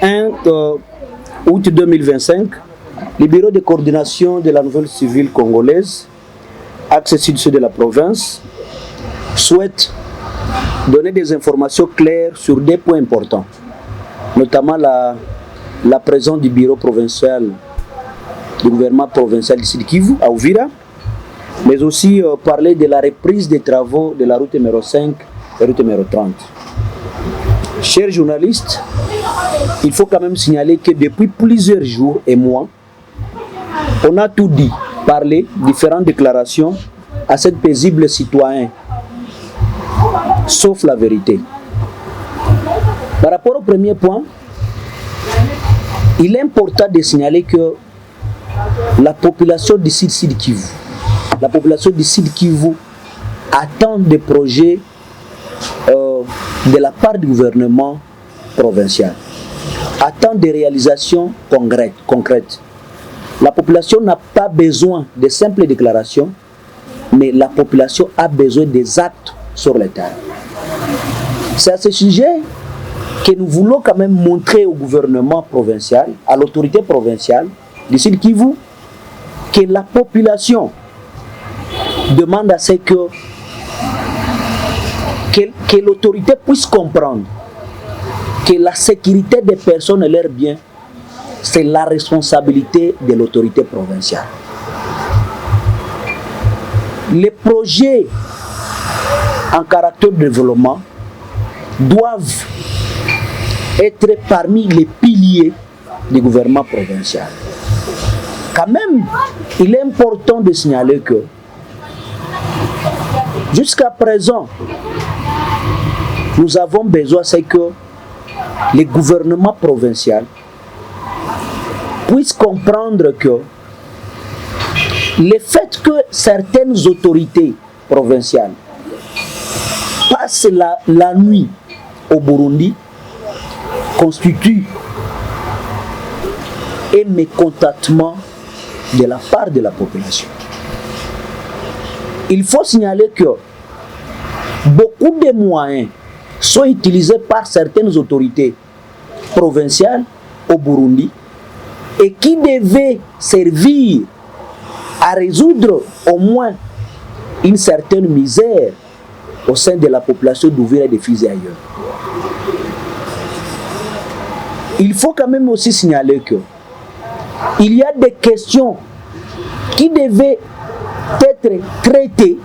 1 août 2025, le bureau de coordination de la nouvelle civile congolaise, axe sud-sud de la province, souhaite donner des informations claires sur des points importants, notamment la présence du bureau provincial, du gouvernement provincial du Sud Kivu à Uvira, mais aussi parler de la reprise des travaux de la route numéro 5 et route numéro 30. Chers journalistes, il faut quand même signaler que depuis plusieurs jours et mois, on a tout dit, parlé, différentes déclarations à cette paisible citoyen, sauf la vérité. Par rapport au premier point, il est important de signaler que la population du Sud Kivu, la population du Sud Kivu attend des projets de la part du gouvernement provincial, attend des réalisations concrètes. La population n'a pas besoin de simples déclarations, mais la population a besoin des actes sur le terrain. C'est à ce sujet que nous voulons quand même montrer au gouvernement provincial, à l'autorité provinciale du Sud Kivu, que la population demande à ce que l'autorité puisse comprendre que la sécurité des personnes et leurs biens, c'est la responsabilité de l'autorité provinciale. Les projets en caractère de développement doivent être parmi les piliers du gouvernement provincial. Quand même, il est important de signaler que jusqu'à présent, nous avons besoin que les gouvernements provinciaux puissent comprendre que le fait que certaines autorités provinciales passent la nuit au Burundi constitue un mécontentement de la part de la population. Il faut signaler que beaucoup de moyens sont utilisés par certaines autorités provinciales au Burundi et qui devaient servir à résoudre au moins une certaine misère au sein de la population d'Uvira et de Fizi ailleurs. Il faut quand même aussi signaler que il y a des questions qui devaient être traitées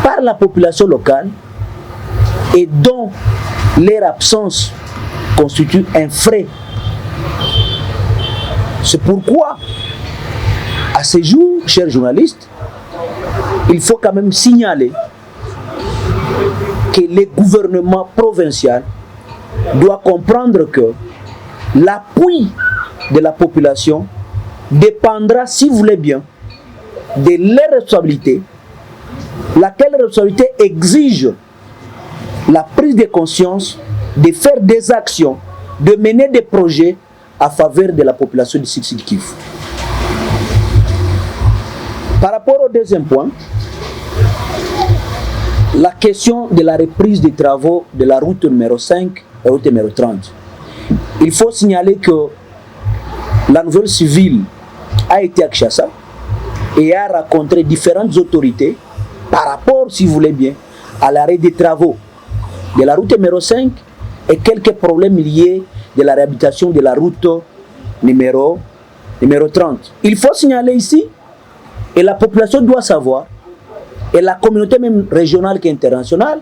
par la population locale et dont leur absence constitue un frais. C'est pourquoi, à ce jour, chers journalistes, il faut quand même signaler que le gouvernement provincial doit comprendre que l'appui de la population dépendra, si vous voulez bien, de leur responsabilité, laquelle responsabilité exige la prise de conscience, de faire des actions, de mener des projets à faveur de la population du Sud Kivu. Par rapport au deuxième point, la question de la reprise des travaux de la route numéro 5 et route numéro 30. Il faut signaler que la nouvelle civile a été à Kinshasa et a rencontré différentes autorités par rapport, si vous voulez bien, à l'arrêt des travaux de la route numéro 5 et quelques problèmes liés de la réhabilitation de la route numéro 30. Il faut signaler ici, et la population doit savoir, et la communauté même régionale qu'internationale,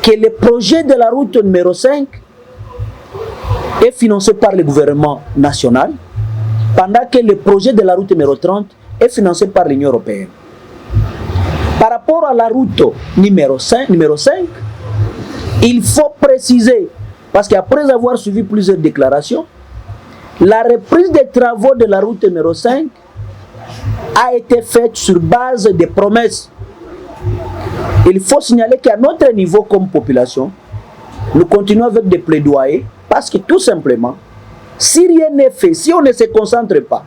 que le projet de la route numéro 5 est financé par le gouvernement national, pendant que le projet de la route numéro 30 est financé par l'Union européenne. Par rapport à la route numéro 5, il faut préciser, parce qu'après avoir suivi plusieurs déclarations, la reprise des travaux de la route numéro 5 a été faite sur base des promesses. Il faut signaler qu'à notre niveau comme population, nous continuons avec des plaidoyers parce que tout simplement, si rien n'est fait, si on ne se concentre pas,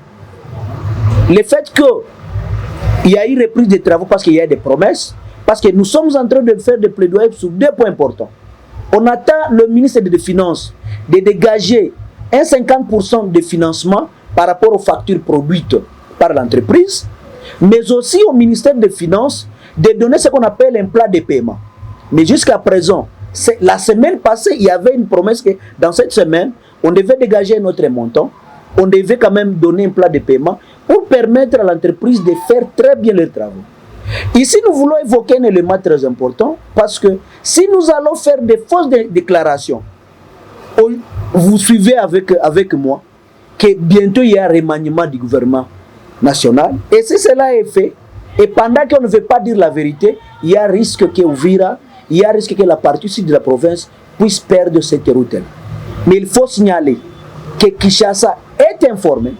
le fait qu'il y a une reprise des travaux parce qu'il y a des promesses, parce que nous sommes en train de faire des plaidoyers sur deux points importants. On attend le ministre des Finances de dégager un 50% de financement par rapport aux factures produites par l'entreprise, mais aussi au ministère des Finances de donner ce qu'on appelle un plat de paiement. Mais jusqu'à présent, la semaine passée, il y avait une promesse que dans cette semaine, on devait dégager un autre montant, on devait quand même donner un plat de paiement pour permettre à l'entreprise de faire très bien leurs travaux. Ici, nous voulons évoquer un élément très important parce que si nous allons faire des fausses déclarations, vous suivez avec moi que bientôt il y a un remaniement du gouvernement national. Et si cela est fait, et pendant qu'on ne veut pas dire la vérité, il y a risque que Uvira, il y a risque que la partie sud de la province puisse perdre cette route-là. Mais il faut signaler que Kinshasa est informé,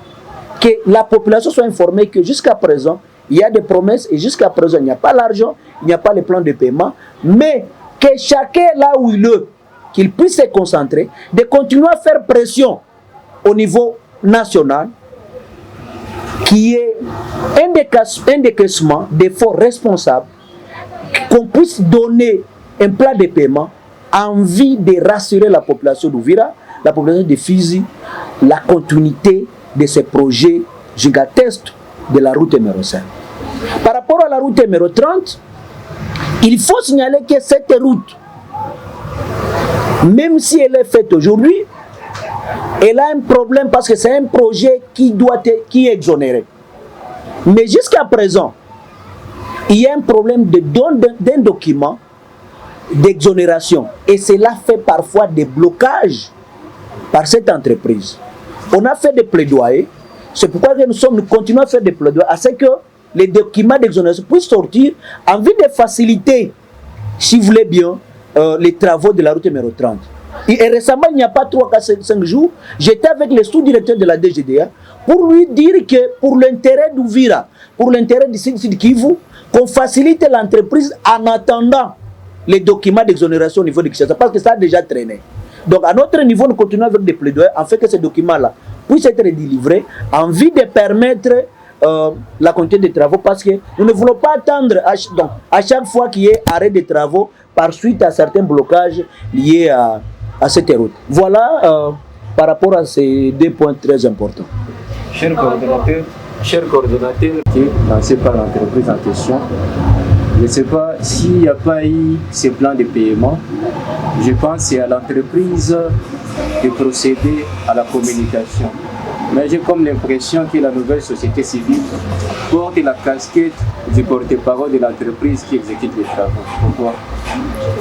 que la population soit informée que jusqu'à présent, il y a des promesses et jusqu'à présent, il n'y a pas l'argent, il n'y a pas le plan de paiement, mais que chacun là où il est, qu'il puisse se concentrer, de continuer à faire pression au niveau national, qui est un décaissement des fonds responsables, qu'on puisse donner un plan de paiement en vue de rassurer la population d'Uvira, la population de Fizi, la continuité de ces projets gigantesques de la route numéro 5. Par rapport à la route numéro 30, il faut signaler que cette route, même si elle est faite aujourd'hui, elle a un problème parce que c'est un projet qui est exonéré. Mais jusqu'à présent, il y a un problème d'un document d'exonération. Et cela fait parfois des blocages par cette entreprise. On a fait des plaidoyers. C'est pourquoi nous continuons à faire des plaidoyers à ce que les documents d'exonération puissent sortir en vue de faciliter, si vous voulez bien, les travaux de la route numéro 30. Et récemment, il n'y a pas 3-5 jours, j'étais avec le sous-directeur de la DGDA pour lui dire que pour l'intérêt d'Uvira, pour l'intérêt du Sud Kivu, qu'on facilite l'entreprise en attendant les documents d'exonération au niveau de Kinshasa, parce que ça a déjà traîné. Donc à notre niveau, nous continuons avec des plaidoyers afin que ces documents-là puissent être délivrés en vue de permettre la continuité des travaux, parce que nous ne voulons pas attendre à chaque fois qu'il y ait arrêt des travaux par suite à certains blocages liés à cette route. Voilà par rapport à ces deux points très importants. Cher coordonnateur qui est lancé par l'entreprise en question, je ne sais pas s'il n'y a pas eu ce plan de paiement. Je pense que c'est à l'entreprise de procéder à la communication. Mais j'ai comme l'impression que la nouvelle société civile porte la casquette du porte-parole de l'entreprise qui exécute les travaux. Pourquoi?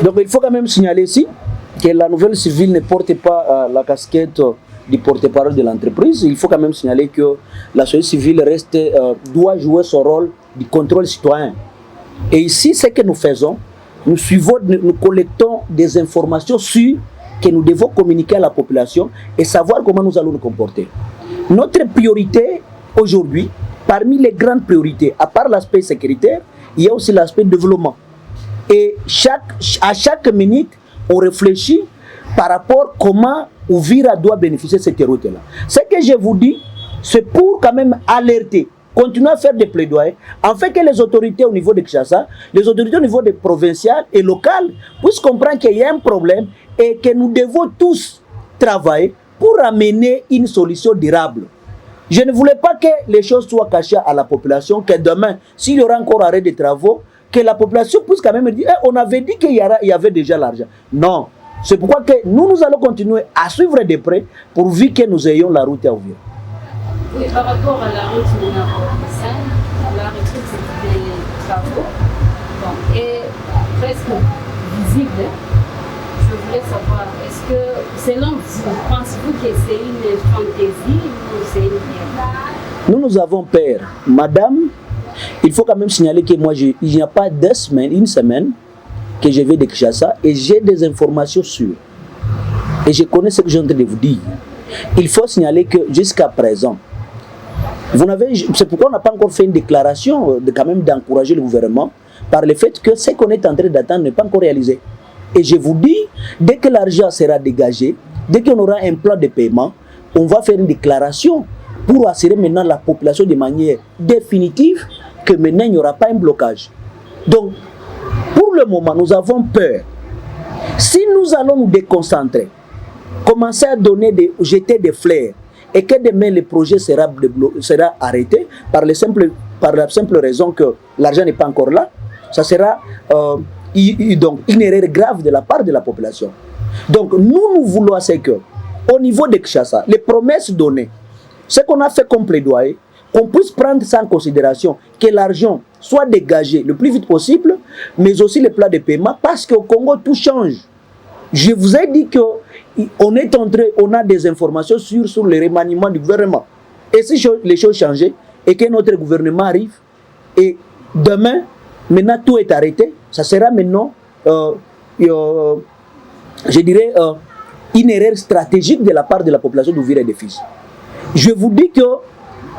Donc il faut quand même signaler ici que la nouvelle civile ne porte pas la casquette du porte-parole de l'entreprise. Il faut quand même signaler que la société civile doit jouer son rôle du contrôle citoyen. Et ici, ce que nous faisons, nous collectons des informations sûres que nous devons communiquer à la population et savoir comment nous allons nous comporter. Notre priorité aujourd'hui, parmi les grandes priorités, à part l'aspect sécuritaire, il y a aussi l'aspect développement. Et à chaque minute, on réfléchit par rapport à comment Uvira doit bénéficier de cette route-là. Ce que je vous dis, c'est pour quand même alerter, continuer à faire des plaidoyers, afin que les autorités au niveau de Kinshasa, les autorités au niveau des provinciales et locales puissent comprendre qu'il y a un problème et que nous devons tous travailler pour amener une solution durable. Je ne voulais pas que les choses soient cachées à la population, que demain, s'il y aura encore arrêt de travaux, que la population puisse quand même dire on avait dit qu'il y avait déjà l'argent. Non. C'est pourquoi que nous allons continuer à suivre de près pourvu que nous ayons la route à ouvrir. Oui, par rapport à la route numéro 5, la route des travaux est presque visible. Je voulais savoir, est-ce que, selon vous, pensez-vous que c'est une fantaisie ou c'est une guerre? Nous avons peur. Madame, il faut quand même signaler que moi, il n'y a pas une semaine, que je vais de Kinshasa et j'ai des informations sûres. Et je connais ce que j'ai en train de vous dire. Il faut signaler que jusqu'à présent, c'est pourquoi on n'a pas encore fait une déclaration quand même d'encourager le gouvernement par le fait que ce qu'on est en train d'attendre n'est pas encore réalisé. Et je vous dis, dès que l'argent sera dégagé, dès qu'on aura un plan de paiement, on va faire une déclaration pour assurer maintenant la population de manière définitive que maintenant il n'y aura pas un blocage. Donc, pour le moment, nous avons peur. Si nous allons nous déconcentrer, comme commencer à jeter des fleurs et que demain le projet sera arrêté par la simple raison que l'argent n'est pas encore là, ça sera donc une erreur grave de la part de la population. Donc nous voulons c'est que au niveau de Kinshasa, les promesses données, ce qu'on a fait comme plaidoyer, qu'on puisse prendre ça en considération, que l'argent soit dégagé le plus vite possible, mais aussi les plans de paiement, parce qu'au Congo tout change. Je vous ai dit on a des informations sur le remaniement du gouvernement. Et si les choses changent et que notre gouvernement arrive et demain, maintenant tout est arrêté, ça sera maintenant, je dirais, une erreur stratégique de la part de la population d'Uvira et des Fizi. Je vous dis que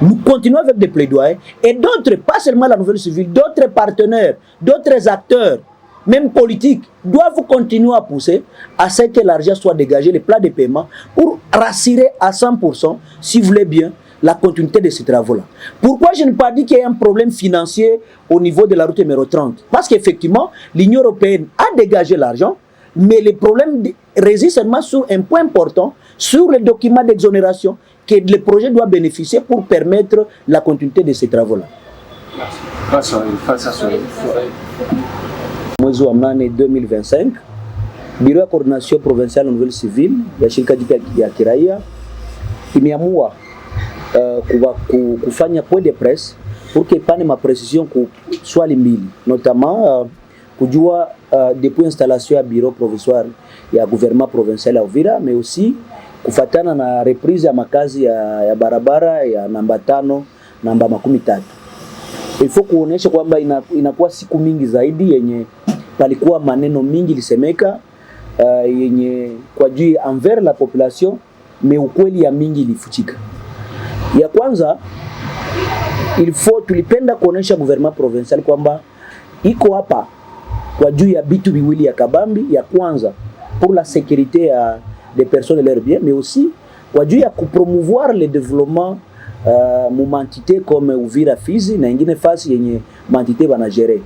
nous continuons avec des plaidoyers et d'autres, pas seulement la nouvelle civile, d'autres partenaires, d'autres acteurs, même politiques, doivent continuer à pousser à ce que l'argent soit dégagé, les plans de paiement, pour rassurer à 100%, si vous voulez bien, la continuité de ces travaux-là. Pourquoi je n'ai pas dit qu'il y a un problème financier au niveau de la route numéro 30? Parce qu'effectivement, l'Union européenne a dégagé l'argent, mais le problème réside seulement sur un point important, sur le document d'exonération que le projet doit bénéficier pour permettre la continuité de ces travaux-là. Face à ce mwezi wa mnane 2025, Bureau ya Coordination Provinciale Nouvelle Civile ya shirika ya kiraia imeamua kufanya point de presse pour que ipane ma précision ku swali mbili, notamment kujua depuis installation ya bureau provisoire ya gouvernement provincial ya Uvira, mais aussi kufatana na reprise ya makazi ya barabara ya namba 5 namba 13. Il faut kuonesha kwamba inakuwa siku mingi zaidi yenye palikuwa maneno mingi lisemeka yenye kwa juu envers la population, mais ukweli ya mingi ilifuchika. Ya kwanza, tulipenda kuonesha gouvernement provincial kwamba iko hapa kwa juu ya bitu biwili ya kabambi. Ya kwanza pour la sécurité des personnes et leurs biens, mais aussi kwa juu ya kupromouvoir le développement mumantité comme Uvira Fizi na ingine fasi yenye mantité banagere.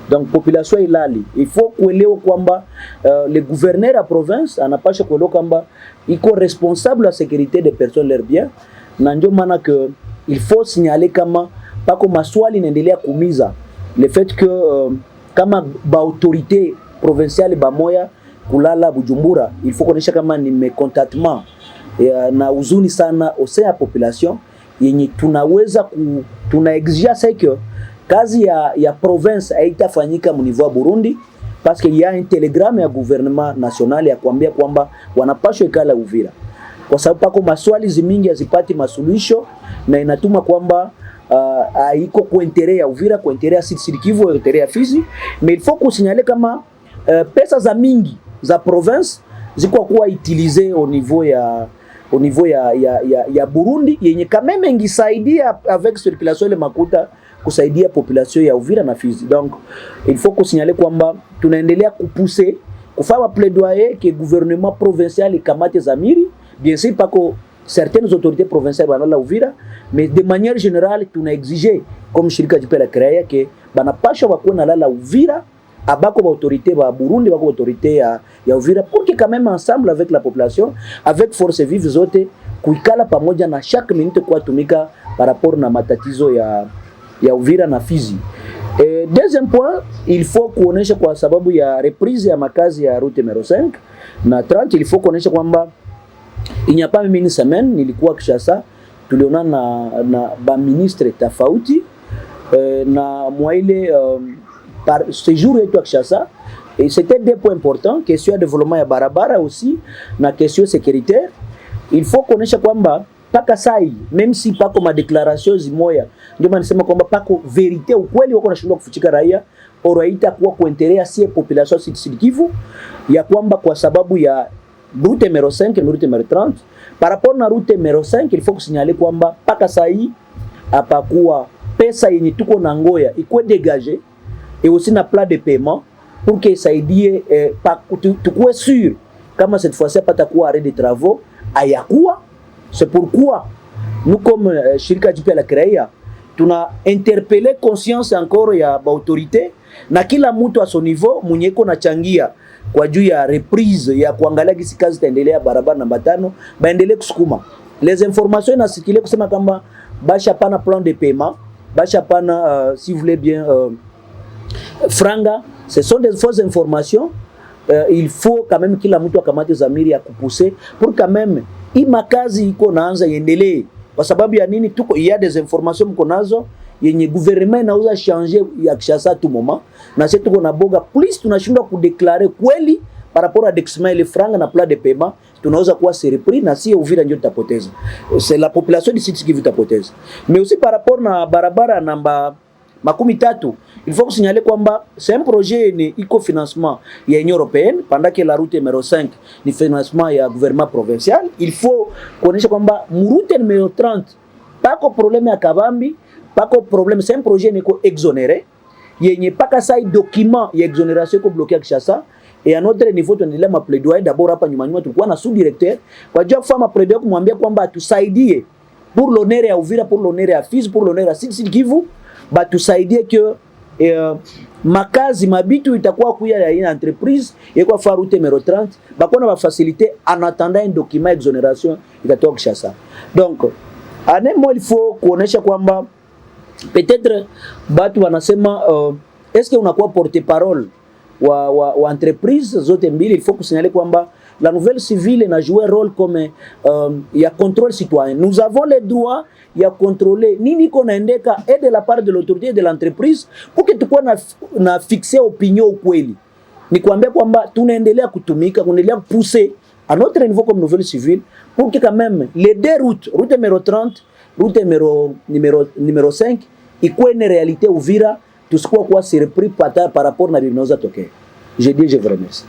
Donc population ilali, il faut kuelewa kwamba le gouverneur à province anapasha kuelewa kwamba iko responsable la sécurité des personnes et leurs biens, na ndio maana que il faut signaler kama pako maswali inaendelea kumiza le fait que kama ba autorité provinciale bamoya kulala Bujumbura, il faut kuonesha kama ni mécontentement na huzuni sana au sein ya population yenye tunaexige c'est que kazi ya province haitafanyika mu niveau Burundi, parce qu'il y a un télégramme ya gouvernement national ya kuambia kwamba wanapashwa ikala Uvira, kwa sababu pako maswali zimingi azipati masuluhisho na inatuma kwamba haiko kwa intérêt ya Uvira, kwa intérêt ya Sud Kivu, kwa intérêt ya Fizi. Mais il faut kusignaler kama pesa za mingi za province ziko kuwa utiliser au niveau ya Burundi yenye quand même ingisaidia avec circulation ile makuta kusaidia population ya Uvira na Fizi. Donc il faut kusignaler kwamba tunaendelea kupousser kufanya plaidoyer que gouvernement provincial ikamate zamiri, bien sûr pako certaines autorités provinciales banala Uvira, mais de manière générale tuna exiger comme shirika jipe la kiraia que banapasha wakuwa na lala Uvira abako ba autorité ba Burundi, bako autorité ya Uvira, pour que quand même ensemble avec la population, avec force vive zote kuikala pamoja na chaque minute kwa tumika par rapport na matatizo ya Uvira na Fizi. Deuxième point, il faut kuonesha kwa sababu ya reprise ya makazi ya route numéro 5 na 30, il faut kuonesha kwamba il n'y a pas même une semaine nilikuwa Kinshasa, tuliona na ba ministre tofauti na mwaile par ce jour yetu Kinshasa, et c'était des points importants, question de développement ya barabara aussi na question sécuritaire. Il faut kuonesha kwamba paka sai, même si pako ma déclaration zimoya, ndio maana nasema kwamba pako vérité, ukweli wako nashindwa kufuchika raia oraita kuwa kuendelea si population Sud Kivu ya kwamba kwa sababu ya route numéro 5 na route numéro 30. Par rapport na route numéro 5, il faut kusignaler kwamba paka sai apakuwa pesa yenye tuko na ngoya iko dégagé et aussi na plan de paiement pour que saidie tukue sûr kama cette fois-ci patakuwa arrêt de travaux ayakuwa. C'est pourquoi nous comme shirika jipe la kiraia tuna interpeller conscience encore ya ba autorité na kila mtu à son niveau mwenyeko na changia kwa juu ya reprise ya kuangalia gisi kazi itaendelea barabara namba 5, baendelee kusukuma les informations inasikile kusema kama basha pana plan de paiement, basha pana si vous voulez bien franga. Ce sont des fausses informations. Il faut quand même kila mtu akamate zamiri ya kupousser pour quand même hii makazi iko naanza iendelee. Kwa sababu ya nini? Tuko il y a des informations mko nazo yenye gouvernement inauza changer ya Kinshasa tout moment, na sisi tuko na boga plus tunashindwa kudeclarer kweli par rapport à dexement ile franga na plan de paiement, tunaweza kuwa surpris na si Uvira ndio tutapoteza. C'est la population du site qui vitapoteza. Mais aussi par rapport na barabara namba 13, il faut signaler kwamba c'est un projet ni iko financement ya Union européenne, pendant que la route numéro 5 ni financement ya gouvernement provincial. Il faut connaître kwamba route numéro 30 pas ko problème ya Kabambi, pas ko problème, c'est un projet niko exonéré yenye paka sai document ya exonération ko bloqué à Kinshasa. Et à notre niveau tunaendelea ma plaidoyer d'abord hapa nyuma tulikuwa na sous-directeur kwa ajili ya kufanya plaidoyer kumwambia kwamba tusaidie pour l'honneur ya Uvira, pour l'honneur ya Fizi, pour l'honneur ya Sud Kivu, tusaidie que makazi mabitu itakuwa kuya ya une entreprise yeko fa route numéro 30 bakona ba faciliter en attendant un document exonération ikatoka Kinshasa. Donc anemo il faut kuonesha kwamba peut-être batu wanasema est-ce que unakuwa porte-parole wa entreprise zote mbili. Il faut kusignaler kwamba la nouvelle civile na jouer rôle comme ya contrôle citoyen. Nous avons le droit ya contrôler nini konaendeka et de la part de l'autorité de l'entreprise pour que tukua na fixer opinion ukweli. Ni kuambia kwamba tunaendelea kutumika, tunaendelea pousser à notre niveau comme nouvelle civile pour que quand même les deux routes, route numéro 30, route numéro 5, ikuwe une réalité Uvira, tusikuwa kuwa surpris par rapport na binoza tokea. Je dis je vous remercie.